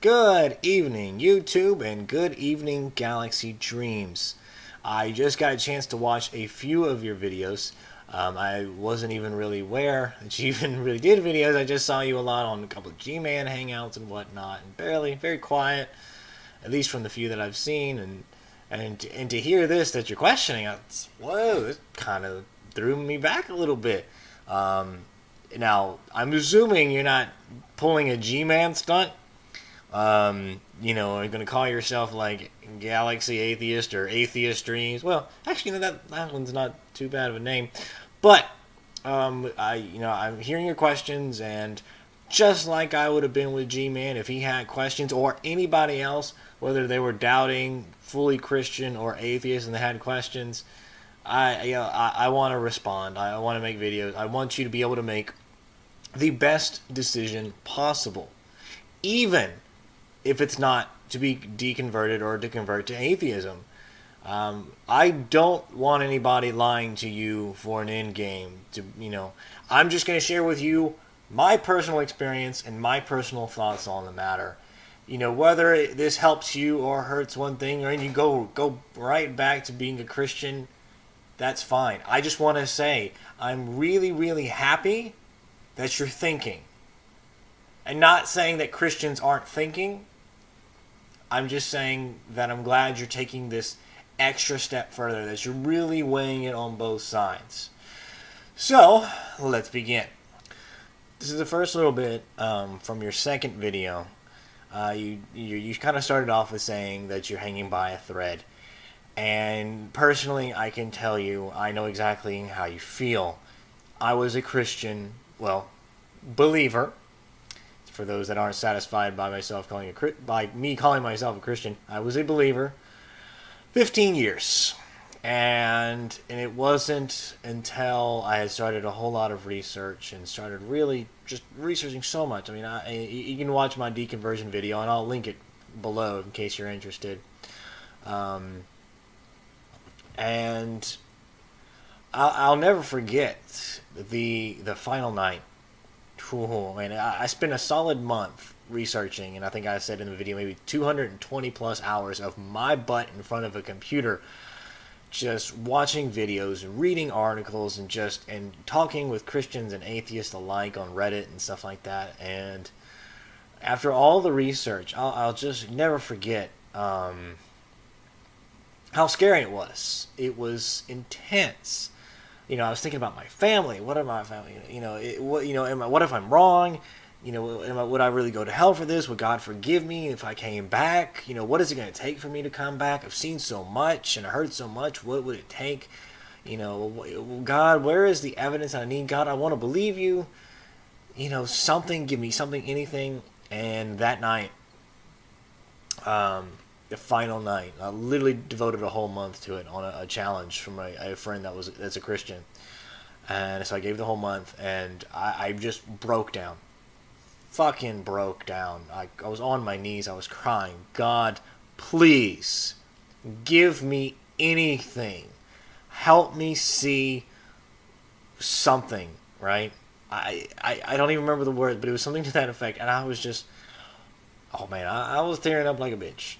Good evening, YouTube, and good evening, Galaxy Dreams. I just got a chance to watch a few of your videos. I wasn't even really aware that you even really did videos. I just saw you a lot on a couple of G-Man hangouts and whatnot, and very quiet, at least from the few that I've seen. And to hear this that you're questioning, whoa, it kind of threw me back a little bit. Now, I'm assuming you're not pulling a G-Man stunt. Are you going to call yourself like Galaxy Atheist or Atheist Dreams? Well, actually, that one's not too bad of a name. But I'm hearing your questions, and just like I would have been with G-Man if he had questions, or anybody else, whether they were doubting, fully Christian or atheist, and they had questions, I want to respond. I want to make videos. I want you to be able to make the best decision possible, even if it's not to be deconverted or to convert to atheism. I don't want anybody lying to you for an end game. I'm just going to share with you my personal experience and my personal thoughts on the matter. Whether this helps you or hurts one thing, or you go right back to being a Christian, that's fine. I just want to say I'm really happy that you're thinking. And not saying that Christians aren't thinking. I'm just saying that I'm glad you're taking this extra step further, that you're really weighing it on both sides. So, let's begin. This is the first little bit from your second video. You kind of started off with saying that you're hanging by a thread. And personally, I can tell you, I know exactly how you feel. I was a Christian, believer. For those that aren't satisfied by me calling myself a Christian, I was a believer 15 years. And it wasn't until I had started a whole lot of research and started really just researching so much. I mean, you can watch my deconversion video, and I'll link it below in case you're interested. And I'll never forget the final night. Cool, man. I spent a solid month researching, and I think I said in the video maybe 220 plus hours of my butt in front of a computer, just watching videos and reading articles and talking with Christians and atheists alike on Reddit and stuff like that. And after all the research, I'll just never forget how scary it was. It was intense. I was thinking about my family. What are my family? What if I'm wrong? Would I really go to hell for this? Would God forgive me if I came back? What is it going to take for me to come back? I've seen so much and I heard so much. What would it take? God, where is the evidence I need? God, I want to believe you. Something, give me something, anything. And that night, the final night, I literally devoted a whole month to it on a challenge from a friend that's a Christian. And so I gave the whole month, and I just broke down. Fucking broke down. I was on my knees. I was crying. God, please give me anything. Help me see something, right? I don't even remember the words, but it was something to that effect. And I was just, oh man, I was tearing up like a bitch.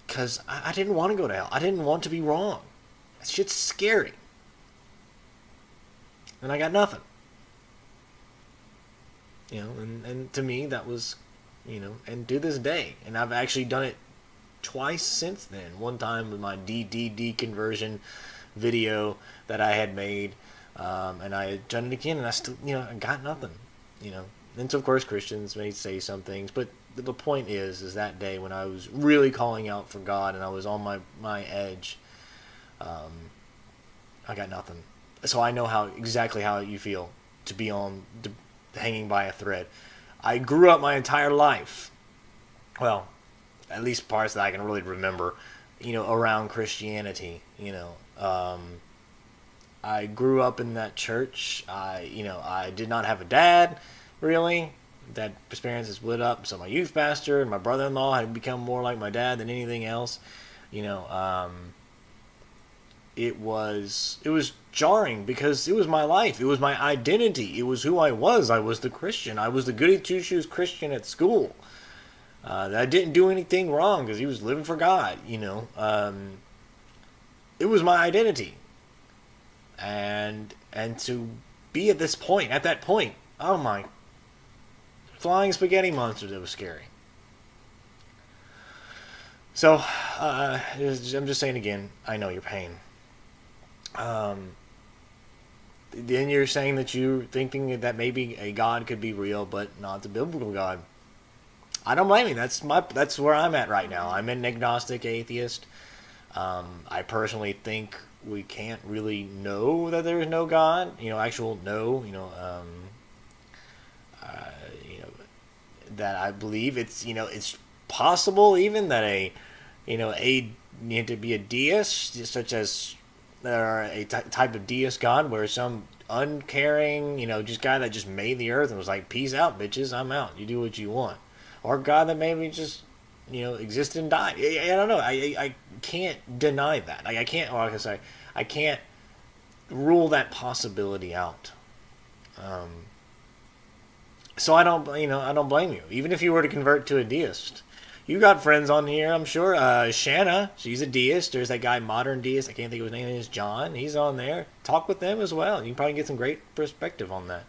Because I didn't want to go to hell. I didn't want to be wrong. That shit's scary. And I got nothing. And to me, that was, and to this day. And I've actually done it twice since then. One time with my deconversion video that I had made. And I had done it again, and I still, I got nothing. And so, of course, Christians may say some things, but the point is that day when I was really calling out for God and I was on my edge, I got nothing. So I know exactly how you feel to be hanging by a thread. I grew up my entire life, well, at least parts that I can really remember, around Christianity. I grew up in that church. I did not have a dad, really. That parents had split up, so my youth pastor and my brother-in-law had become more like my dad than anything else. It was jarring because it was my life. It was my identity. It was who I was. I was the Christian. I was the goody two-shoes Christian at school. that I didn't do anything wrong because he was living for God. It was my identity, and to be at that point, oh my, flying spaghetti monsters, it was scary. So, I'm just saying again, I know your pain. Then you're saying that you're thinking that maybe a God could be real, but not the biblical God. I don't blame you. That's where I'm at right now. I'm an agnostic atheist. I personally think we can't really know that there is no God. Actual no. That I believe it's possible even that a need to be a deist, such as there are a type of deist God where some uncaring, just guy that just made the earth and was like, peace out, bitches, I'm out. You do what you want. Or God that maybe just, existed and died. I don't know. I can't deny that. I can't, or like I say, I can't rule that possibility out. So I don't blame you. Even if you were to convert to a deist. You got friends on here, I'm sure. Shanna, she's a deist. There's that guy, modern deist. I can't think of his name. Is John. He's on there. Talk with them as well. You can probably get some great perspective on that.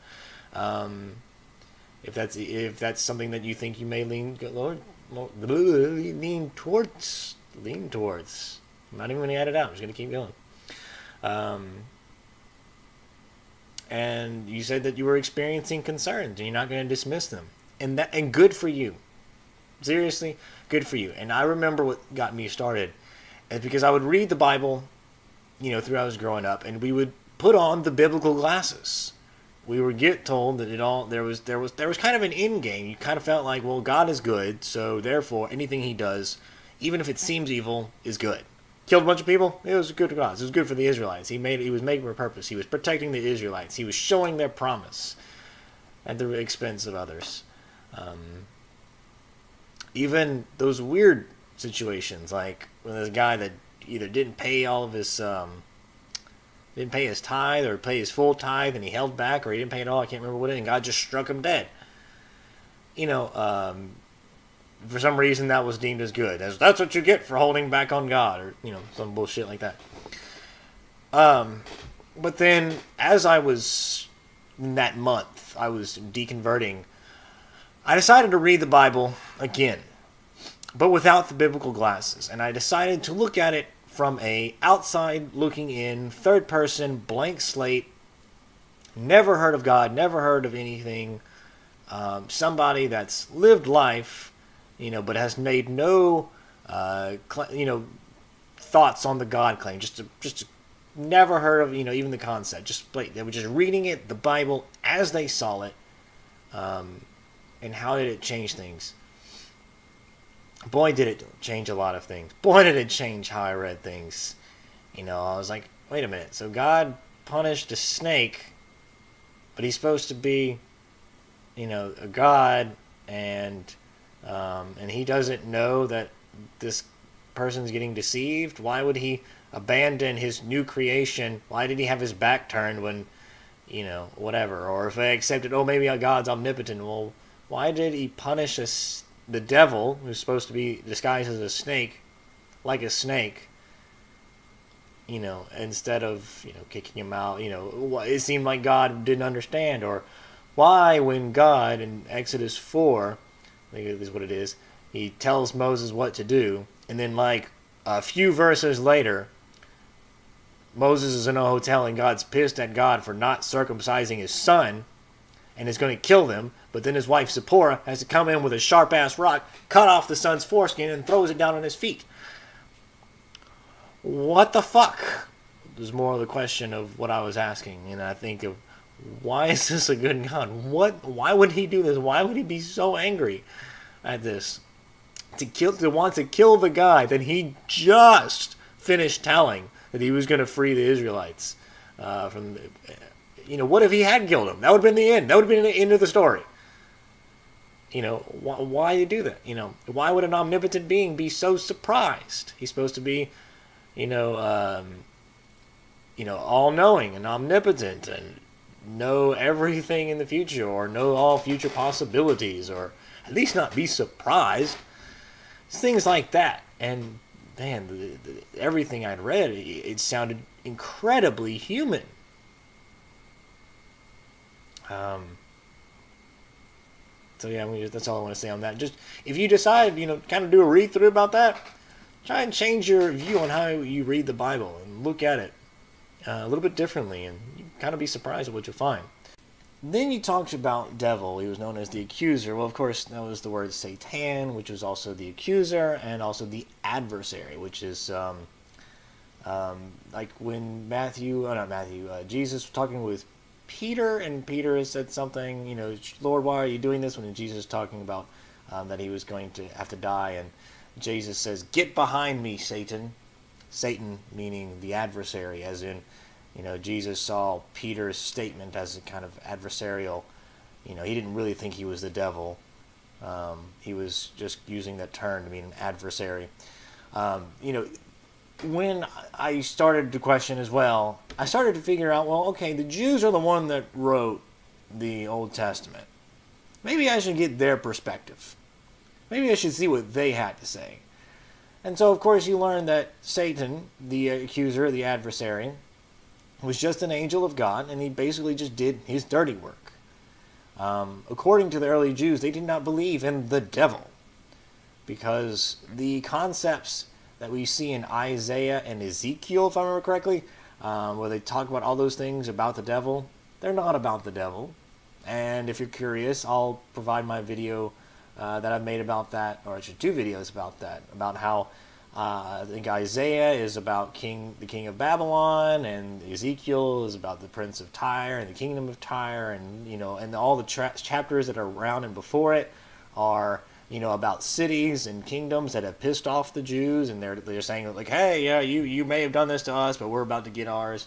If that's something that you think you may lean towards. I'm not even going to add it out. I'm just going to keep going. And you said that you were experiencing concerns, and you're not going to dismiss them, and good for you. Seriously, good for you. And I remember what got me started is because I would read the Bible, through I was growing up, and we would put on the biblical glasses. We would get told that there was kind of an end game. You kind of felt like, well, God is good, so therefore anything He does, even if it seems evil, is good. Killed a bunch of people. It was good for God. It was good for the Israelites. He was making a purpose. He was protecting the Israelites. He was showing their promise at the expense of others. Even those weird situations, like when there's a guy that either didn't pay his tithe or pay his full tithe, and he held back, or he didn't pay it all. I can't remember what it is, and God just struck him dead. For some reason that was deemed as good. That's what you get for holding back on God, or some bullshit like that. But then, as I was in that month, I was deconverting. I decided to read the Bible again, but without the biblical glasses, and I decided to look at it from a outside looking in, third person, blank slate, never heard of God, never heard of anything, somebody that's lived life, but has made no, thoughts on the God claim, just never heard of, even the concept, they were just reading it, the Bible, as they saw it, and how did it change things? Boy, did it change a lot of things. Boy, did it change how I read things. I was like, wait a minute. So God punished a snake, but He's supposed to be, a God, and He doesn't know that this person's getting deceived. Why would He abandon His new creation? Why did He have His back turned when, whatever? Or if I accepted, maybe God's omnipotent. Well, why did He punish the devil, who's supposed to be disguised as a snake, like a snake, instead of, kicking him out? It seemed like God didn't understand. Or why, when God, in Exodus 4, I think this is what it is, He tells Moses what to do, and then like a few verses later, Moses is in a hotel and God's pissed at God for not circumcising his son, and is going to kill them, but then his wife Zipporah has to come in with a sharp-ass rock, cut off the son's foreskin, and throws it down on his feet. What the fuck? There's more of the question of what I was asking, and I think of, why is this a good God? Why would He do this? Why would He be so angry at this? To want to kill the guy that He just finished telling that He was going to free the Israelites from... what if He had killed him? That would have been the end. That would have been the end of the story. Why do that? Why would an omnipotent being be so surprised? He's supposed to be, all-knowing and omnipotent and know everything in the future, or know all future possibilities, or at least not be surprised. It's things like that. And man, everything I'd read, it sounded incredibly human. So yeah, that's all I want to say on that. Just if you decide, kind of do a read through about that, try and change your view on how you read the Bible and look at it a little bit differently, and you kind of be surprised at what you'll find. Then you talked about devil. He was known as the accuser. Well, of course, that was the word Satan, which was also the accuser, and also the adversary, which is like when Jesus was talking with Peter, and Peter has said something, Lord, why are you doing this? When Jesus is talking about that he was going to have to die, and Jesus says, get behind me, Satan. Satan meaning the adversary, as in, Jesus saw Peter's statement as a kind of adversarial. He didn't really think he was the devil. He was just using that term to mean an adversary. When I started to question as well, I started to figure out, well, okay, the Jews are the one that wrote the Old Testament. Maybe I should get their perspective. Maybe I should see what they had to say. And so, of course, you learn that Satan, the accuser, the adversary, was just an angel of God, and he basically just did his dirty work. According to the early Jews, they did not believe in the devil, because the concepts that we see in Isaiah and Ezekiel, if I remember correctly, where they talk about all those things about the devil, they're not about the devil. And if you're curious, I'll provide my video that I've made about that, or actually 2 videos about that, about how I think Isaiah is about the king of Babylon, and Ezekiel is about the prince of Tyre and the kingdom of Tyre, and and all the chapters that are around and before it are about cities and kingdoms that have pissed off the Jews, and they're saying like, hey, yeah, you may have done this to us, but we're about to get ours.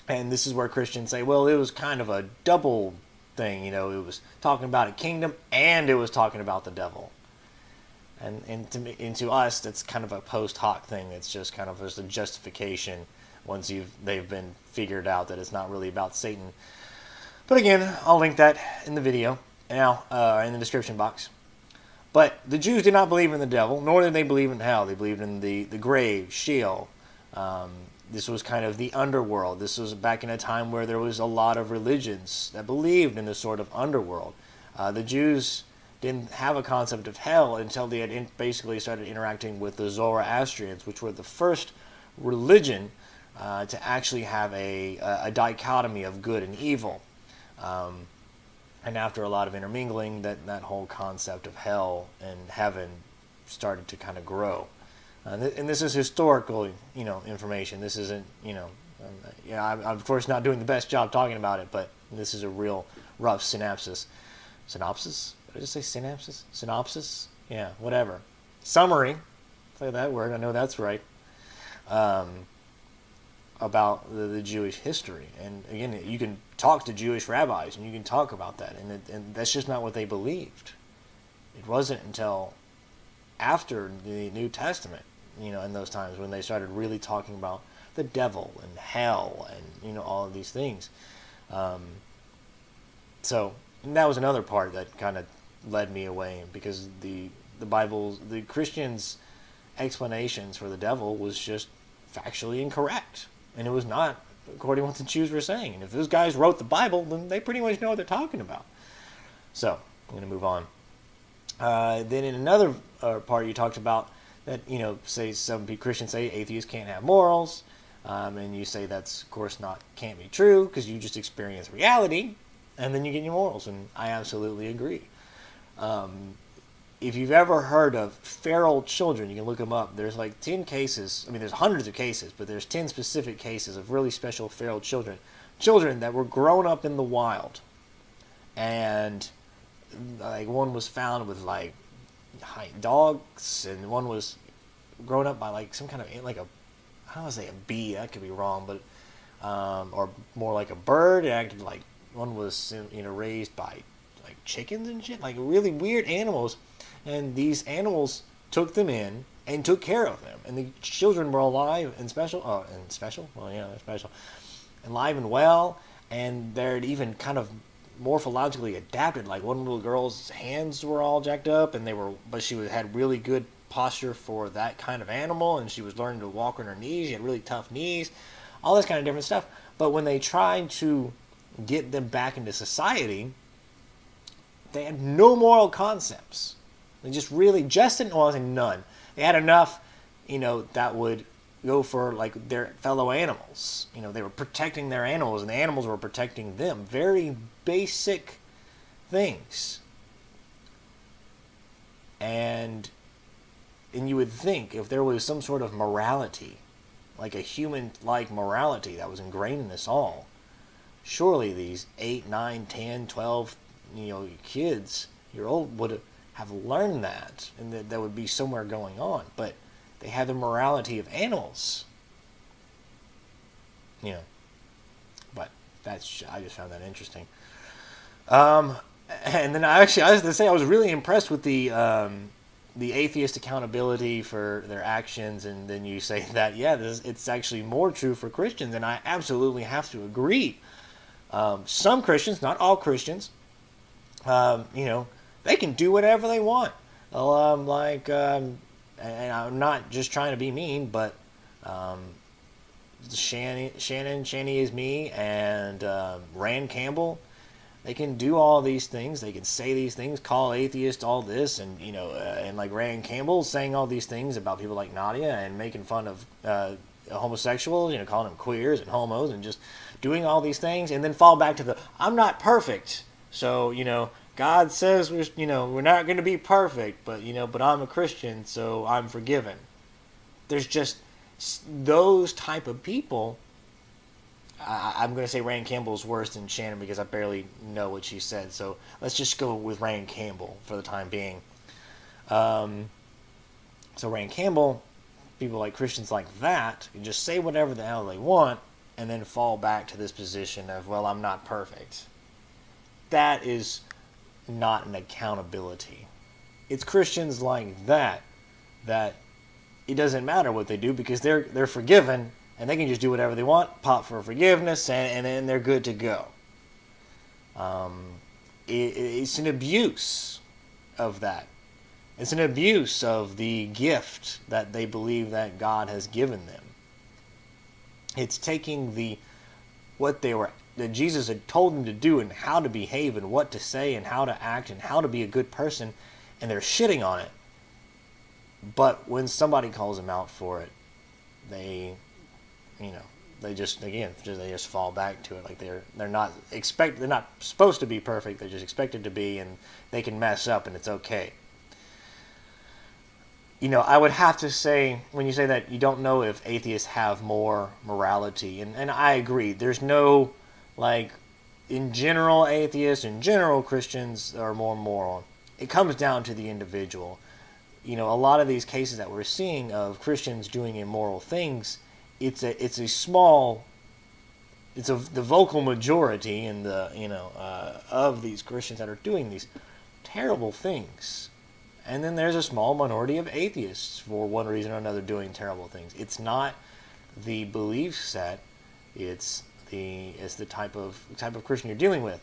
And this is where Christians say, well, it was kind of a double thing, it was talking about a kingdom and it was talking about the devil. And to us, that's kind of a post hoc thing. It's just kind of just a justification once they've been figured out that it's not really about Satan. But again, I'll link that in the video now, in the description box. But the Jews did not believe in the devil, nor did they believe in hell. They believed in the grave, Sheol. This was kind of the underworld. This was back in a time where there was a lot of religions that believed in this sort of underworld. The Jews didn't have a concept of hell until they had basically started interacting with the Zoroastrians, which were the first religion to actually have a dichotomy of good and evil. And after a lot of intermingling, that whole concept of hell and heaven started to kind of grow. And this is historical, information. This isn't, I'm of course not doing the best job talking about it, but this is a real rough synopsis. Synopsis? Did I just say synapses? Synopsis? Yeah, whatever. Summary. Say that word. I know that's right. About the Jewish history. And again, you can talk to Jewish rabbis and you can talk about that. And that's just not what they believed. It wasn't until after the New Testament, in those times when they started really talking about the devil and hell and, all of these things. So that was another part that kind of led me away, because the Bible's, the Christians' explanations for the devil was just factually incorrect. And it was not according to what the Jews were saying. And if those guys wrote the Bible, then they pretty much know what they're talking about. So, I'm going to move on. Then in another part, you talked about that, say some Christians say atheists can't have morals. And you say that's, of course, can't be true, because you just experience reality, and then you get your morals. And I absolutely agree. If you've ever heard of feral children, you can look them up. There's like 10 cases. I mean, there's hundreds of cases, but there's 10 specific cases of really special feral children. Children that were grown up in the wild. And like one was found with like dogs, and one was grown up by like some kind of, like a, I don't want to say a bee, that could be wrong, but or more like a bird. It acted like one was raised by like chickens and shit, like really weird animals. And these animals took them in and took care of them. And the children were alive and special. Oh, and special? Well, yeah, they're special. Alive and well. And they're even kind of morphologically adapted. Like one little girl's hands were all jacked up, but she had really good posture for that kind of animal, and she was learning to walk on her knees. She had really tough knees, all this kind of different stuff. But when they tried to get them back into society, they had no moral concepts. They just didn't want none. They had enough, that would go for like their fellow animals. They were protecting their animals, and the animals were protecting them. Very basic things. And you would think if there was some sort of morality, like a human-like morality that was ingrained in us all, surely these 8, 9, 10, 12, kids, year old would have learned that, and that there would be somewhere going on. But they have the morality of animals. But I just found that interesting. And then I was going to say I was really impressed with the atheist accountability for their actions, and then you say that it's actually more true for Christians, and I absolutely have to agree. Some Christians, not all Christians, they can do whatever they want. And I'm not just trying to be mean, but Shanny is me, and Rand Campbell, they can do all these things. They can say these things, call atheists all this, and and like Rand Campbell saying all these things about people like Nadia and making fun of homosexuals, calling them queers and homos, and just doing all these things, and then fall back to the I'm not perfect, so God says we're not going to be perfect, but but I'm a Christian, so I'm forgiven. There's just those type of people. I'm going to say Rand Campbell's worse than Shannon because I barely know what she said. So let's just go with Rand Campbell for the time being. So Rand Campbell, people like Christians like that, can just say whatever the hell they want and then fall back to this position of, well, I'm not perfect. That is not an accountability. It's Christians like that it doesn't matter what they do because they're forgiven, and they can just do whatever they want, pop for forgiveness, and then they're good to go. It's an abuse of that. It's an abuse of the gift that they believe that God has given them. It's taking what that Jesus had told them to do and how to behave and what to say and how to act and how to be a good person, and they're shitting on it. But when somebody calls them out for it, they just fall back to it. Like they're not supposed to be perfect. They're just expected to be, and they can mess up, and it's okay. I would have to say, when you say that, you don't know if atheists have more morality, and I agree. There's no, in general, atheists, in general, Christians are more moral. It comes down to the individual. A lot of these cases that we're seeing of Christians doing immoral things, it's the vocal majority in of these Christians that are doing these terrible things. And then there's a small minority of atheists for one reason or another doing terrible things. It's not the belief set, it's the type of Christian you're dealing with.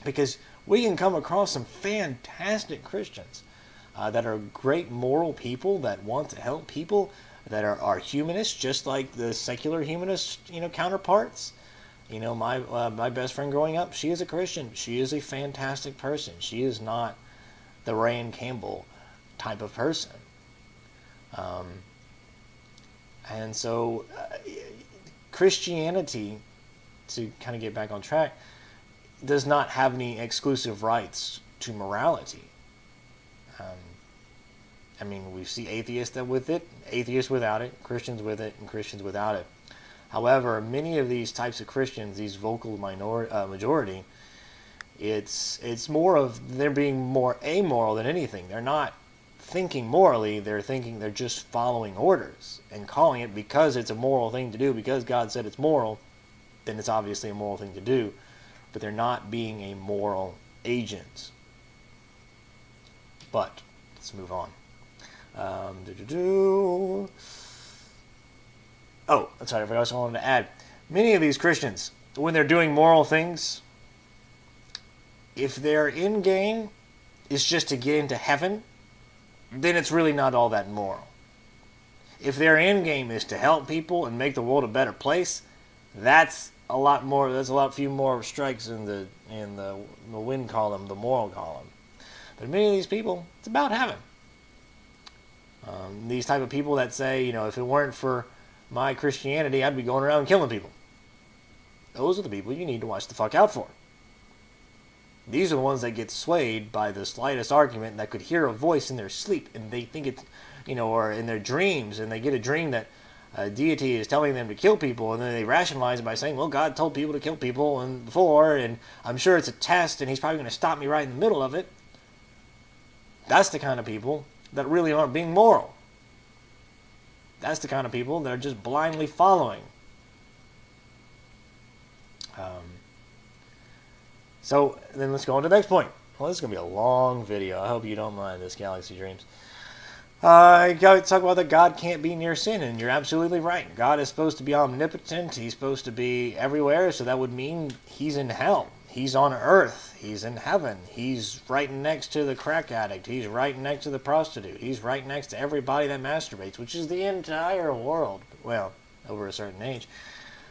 Because we can come across some fantastic Christians that are great moral people that want to help people, that are humanists, just like the secular humanist counterparts. My best friend growing up, she is a Christian. She is a fantastic person. She is not the Rand Campbell type of person. And so Christianity, to kind of get back on track, does not have any exclusive rights to morality. We see atheists with it, atheists without it, Christians with it, and Christians without it. However, many of these types of Christians, these vocal majority, it's more of they're being more amoral than anything. They're not thinking morally, they're just following orders and calling it because it's a moral thing to do, because God said it's moral, then it's obviously a moral thing to do. But they're not being a moral agent. But let's move on. Oh, that's right. I forgot what I wanted to add. Many of these Christians, when they're doing moral things, if their end game is just to get into heaven, then it's really not all that moral. If their end game is to help people and make the world a better place, that's a lot more. That's a lot few more strikes in the win column, the moral column. But many of these people, it's about heaven. These type of people that say, if it weren't for my Christianity, I'd be going around killing people. Those are the people you need to watch the fuck out for. These are the ones that get swayed by the slightest argument, that could hear a voice in their sleep, and they think it's, or in their dreams, and they get a dream that a deity is telling them to kill people, and then they rationalize it by saying, well, God told people to kill people before, and I'm sure it's a test, and he's probably going to stop me right in the middle of it. That's the kind of people that really aren't being moral. That's the kind of people that are just blindly following. So then let's go on to the next point. Well, this is going to be a long video. I hope you don't mind this, Galaxy Dreams. I got to talk about that God can't be near sin, and you're absolutely right. God is supposed to be omnipotent. He's supposed to be everywhere, so that would mean he's in hell. He's on earth. He's in heaven. He's right next to the crack addict. He's right next to the prostitute. He's right next to everybody that masturbates, which is the entire world. Well, over a certain age.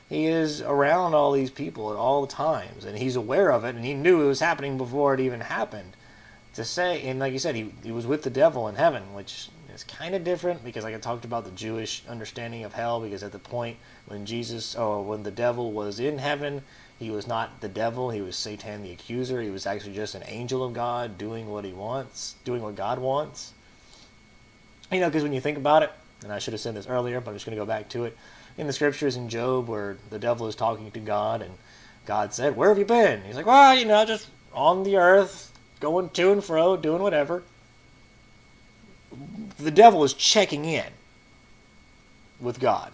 He is around all these people at all times, and he's aware of it, and he knew it was happening before it even happened. To say, and like you said, he was with the devil in heaven, which is kind of different, because like I talked about the Jewish understanding of hell, because at the point when when the devil was in heaven, he was not the devil, he was Satan the accuser. He was actually just an angel of God doing what he wants, doing what God wants. Because when you think about it, and I should have said this earlier, but I'm just going to go back to it, in the scriptures in Job where the devil is talking to God, and God said, where have you been? He's like, well, just on the earth, going to and fro, doing whatever. The devil is checking in with God.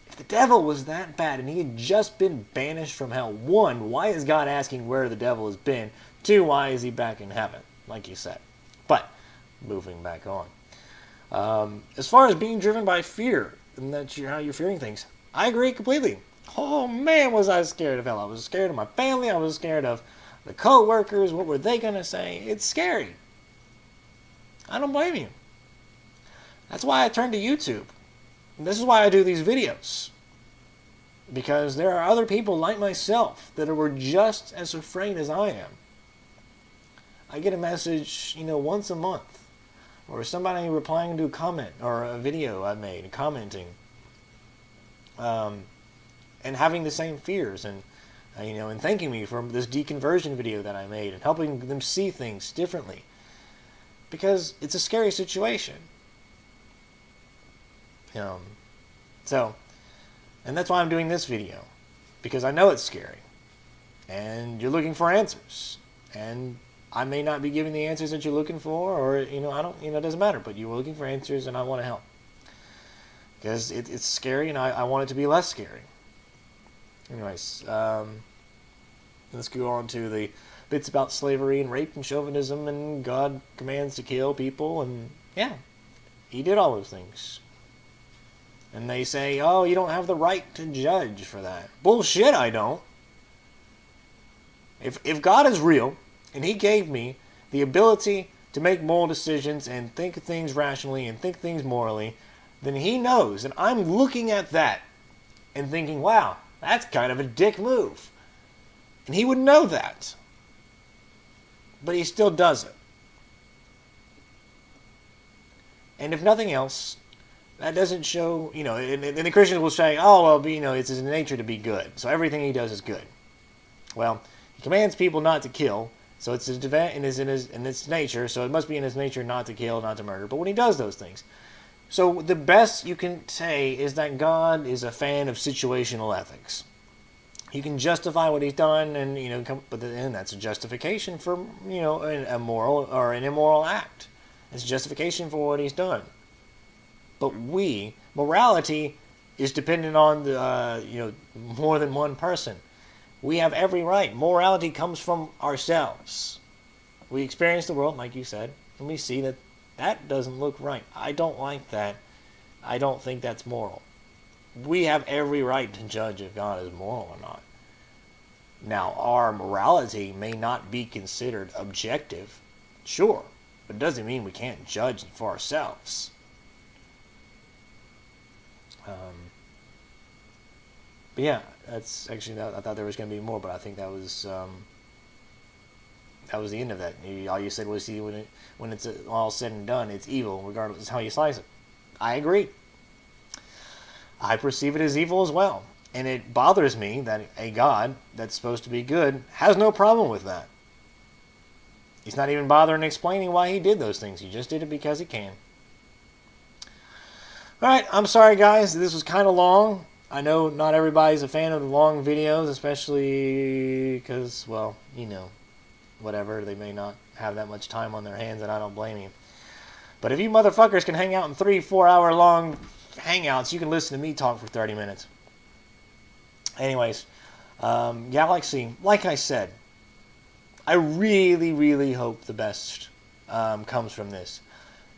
If the devil was that bad and he had just been banished from hell, 1, why is God asking where the devil has been? 2, why is he back in heaven, like you said? But, moving back on. As far as being driven by fear, and that's how you're fearing things, I agree completely. Oh man, was I scared of hell. I was scared of my family. I was scared of the co-workers. What were they going to say? It's scary. I don't blame you. That's why I turned to YouTube. And this is why I do these videos. Because there are other people like myself that were just as afraid as I am. I get a message, once a month. Or somebody replying to a comment or a video I made, commenting, and having the same fears, and and thanking me for this deconversion video that I made, and helping them see things differently, because it's a scary situation. So, and that's why I'm doing this video, because I know it's scary, and you're looking for answers, and I may not be giving the answers that you're looking for, or, I don't, it doesn't matter, but you're looking for answers and I want to help. Because it's scary, and I want it to be less scary. Anyways, let's go on to the bits about slavery and rape and chauvinism, and God commands to kill people, and yeah, he did all those things. And they say, oh, you don't have the right to judge for that. Bullshit, I don't. If God is real, and he gave me the ability to make moral decisions and think of things rationally and think things morally, then he knows. And I'm looking at that and thinking, wow, that's kind of a dick move. And he would know that. But he still does it. And if nothing else, that doesn't show, and the Christians will say, oh, well, it's his nature to be good. So everything he does is good. Well, he commands people not to kill. So it's in its nature, so it must be in his nature not to kill, not to murder. But when he does those things, so the best you can say is that God is a fan of situational ethics. You can justify what he's done, and and that's a justification for a moral or an immoral act. It's a justification for what he's done. But morality is dependent on the more than one person. We have every right. Morality comes from ourselves. We experience the world, like you said, and we see that that doesn't look right. I don't like that. I don't think that's moral. We have every right to judge if God is moral or not. Now, our morality may not be considered objective, sure, but it doesn't mean we can't judge for ourselves. But yeah, that's actually, I thought there was going to be more, but I think that was the end of that. All you said was, when it's all said and done, it's evil, regardless of how you slice it. I agree. I perceive it as evil as well. And it bothers me that a God that's supposed to be good has no problem with that. He's not even bothering explaining why he did those things. He just did it because he can. Alright, I'm sorry guys, this was kind of long. I know not everybody's a fan of the long videos, especially because, well, whatever, they may not have that much time on their hands, and I don't blame you. But if you motherfuckers can hang out in 3-4 hour long hangouts, you can listen to me talk for 30 minutes. Anyways, Galaxy, like I said, I really, really hope the best comes from this.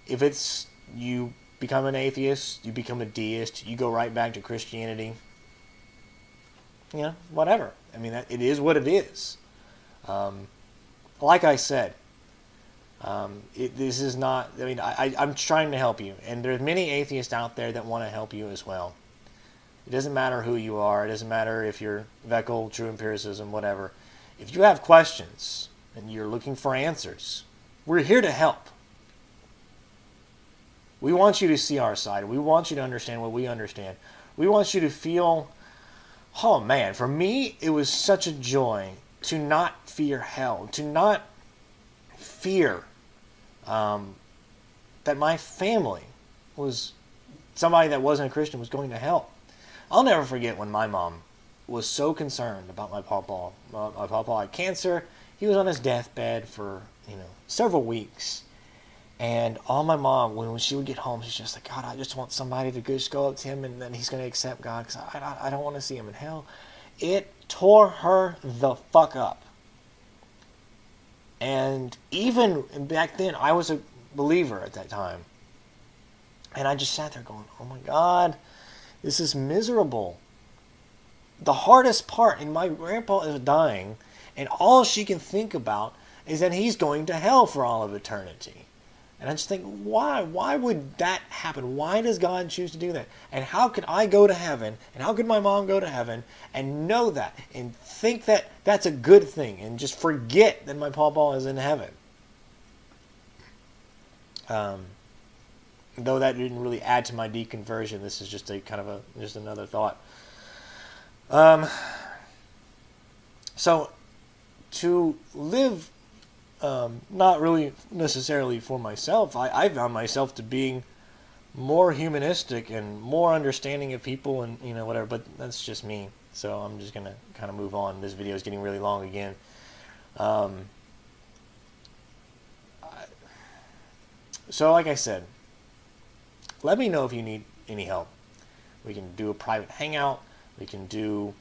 If it's you become an atheist, you become a deist, you go right back to Christianity, whatever. I mean, it is what it is. Like I said, this is not, I mean, I'm trying to help you, and there's many atheists out there that want to help you as well. It doesn't matter who you are. It doesn't matter if you're Veckel, True Empiricism, whatever. If you have questions and you're looking for answers, we're here to help. We want you to see our side. We want you to understand what we understand. We want you to feel, oh man, for me, it was such a joy to not fear hell, to not fear that my family was, somebody that wasn't a Christian was going to hell. I'll never forget when my mom was so concerned about my pawpaw. My pawpaw had cancer. He was on his deathbed for, several weeks. And all my mom, when she would get home, she's just like, God, I just want somebody to just go up to him and then he's going to accept God because I don't want to see him in hell. It tore her the fuck up. And even back then, I was a believer at that time. And I just sat there going, oh my God, this is miserable. The hardest part, and my grandpa is dying, and all she can think about is that he's going to hell for all of eternity. And I just think, why? Why would that happen? Why does God choose to do that? And how could I go to heaven, and how could my mom go to heaven, and know that, and think that that's a good thing, and just forget that my pawpaw is in heaven? Though that didn't really add to my deconversion, this is just a kind of just another thought. So, to live, not really necessarily for myself, I found myself to being more humanistic and more understanding of people and, whatever, but that's just me. So I'm just going to kind of move on. This video is getting really long again. So like I said, let me know if you need any help. We can do a private hangout. We can do,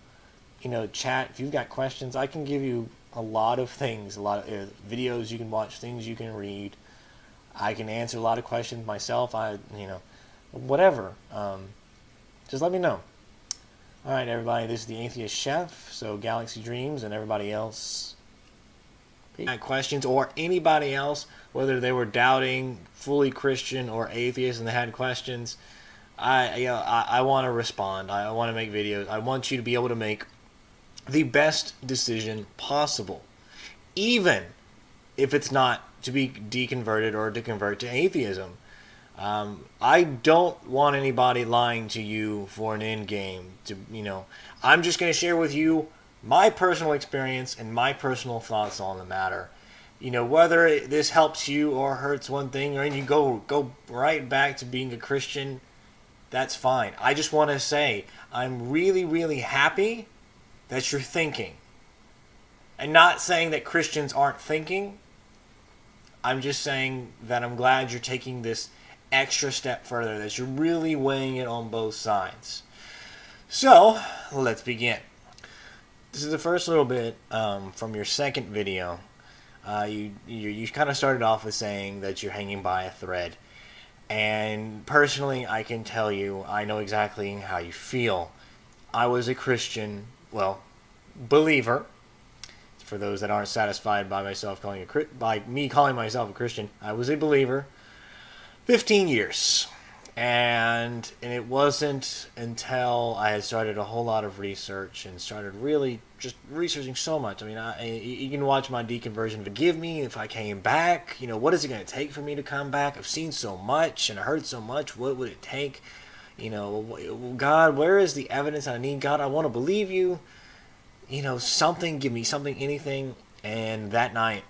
chat. If you've got questions, I can give you a lot of things, a lot of videos you can watch, things you can read. I can answer a lot of questions myself. Whatever. Just let me know. All right, everybody. This is the Atheist Chef. So Galaxy Dreams and everybody else. Questions, or anybody else, whether they were doubting, fully Christian or atheist, and they had questions, I want to respond. I want to make videos. I want you to be able to make the best decision possible, even if it's not to be deconverted or to convert to atheism. I don't want anybody lying to you for an end game. I'm just going to share with you my personal experience and my personal thoughts on the matter. Whether this helps you or hurts one thing, or you go right back to being a Christian, that's fine. I just want to say I'm really, really happy that you're thinking. And not saying that Christians aren't thinking. I'm just saying that I'm glad you're taking this extra step further, that you're really weighing it on both sides. So, let's begin. This is the first little bit from your second video. You kind of started off with saying that you're hanging by a thread. And personally, I can tell you, I know exactly how you feel. I was a Christian, believer, for those that aren't satisfied by me calling myself a Christian, I was a believer 15 years. And it wasn't until I had started a whole lot of research and started really just researching so much. I mean, you can watch my deconversion. Forgive me if I came back. What is it going to take for me to come back? I've seen so much and I heard so much. What would it take? God, where is the evidence I need? God, I want to believe you. Something, give me something, anything. And that night,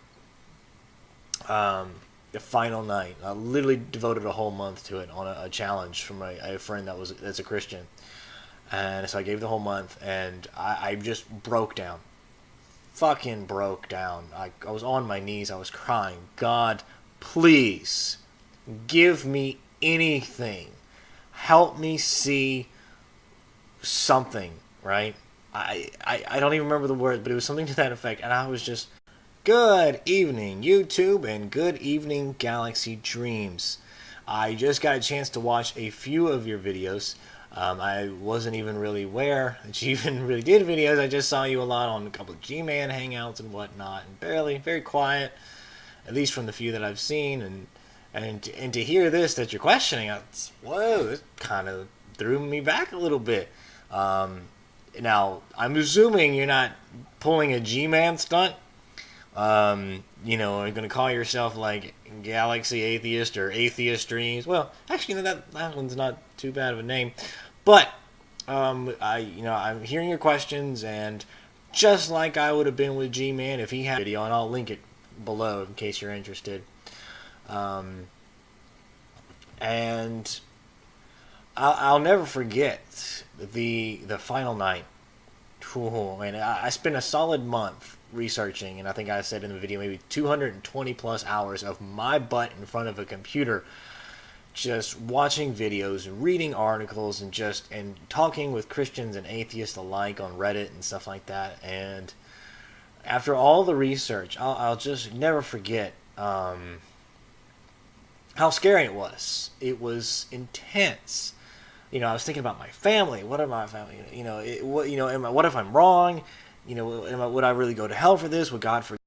the final night, I literally devoted a whole month to it on a challenge from a friend that's a Christian. And so I gave the whole month, and I just broke down. Fucking broke down. I was on my knees. I was crying. God, please give me anything. Help me see something, right? I don't even remember the words, but it was something to that effect. And I was just, good evening, YouTube, and good evening, Galaxy Dreams. I just got a chance to watch a few of your videos. I wasn't even really aware that you even really did videos. I just saw you a lot on a couple of G-Man hangouts and whatnot, and very quiet, at least from the few that I've seen. And to hear this, that you're questioning, whoa, it kind of threw me back a little bit. Now, I'm assuming you're not pulling a G-Man stunt. Are you going to call yourself like Galaxy Atheist or Atheist Dreams? Well, actually, that one's not too bad of a name. But I'm hearing your questions, and just like I would have been with G-Man if he had a video, and I'll link it below in case you're interested. And I'll never forget the final night. And I spent a solid month researching, and I think I said in the video maybe 220 plus hours of my butt in front of a computer, just watching videos and reading articles and talking with Christians and atheists alike on Reddit and stuff like that. And after all the research, I'll just never forget how scary it was. It was intense. I was thinking about my family. What am I family? What if I'm wrong? Would I really go to hell for this? Would God forgive?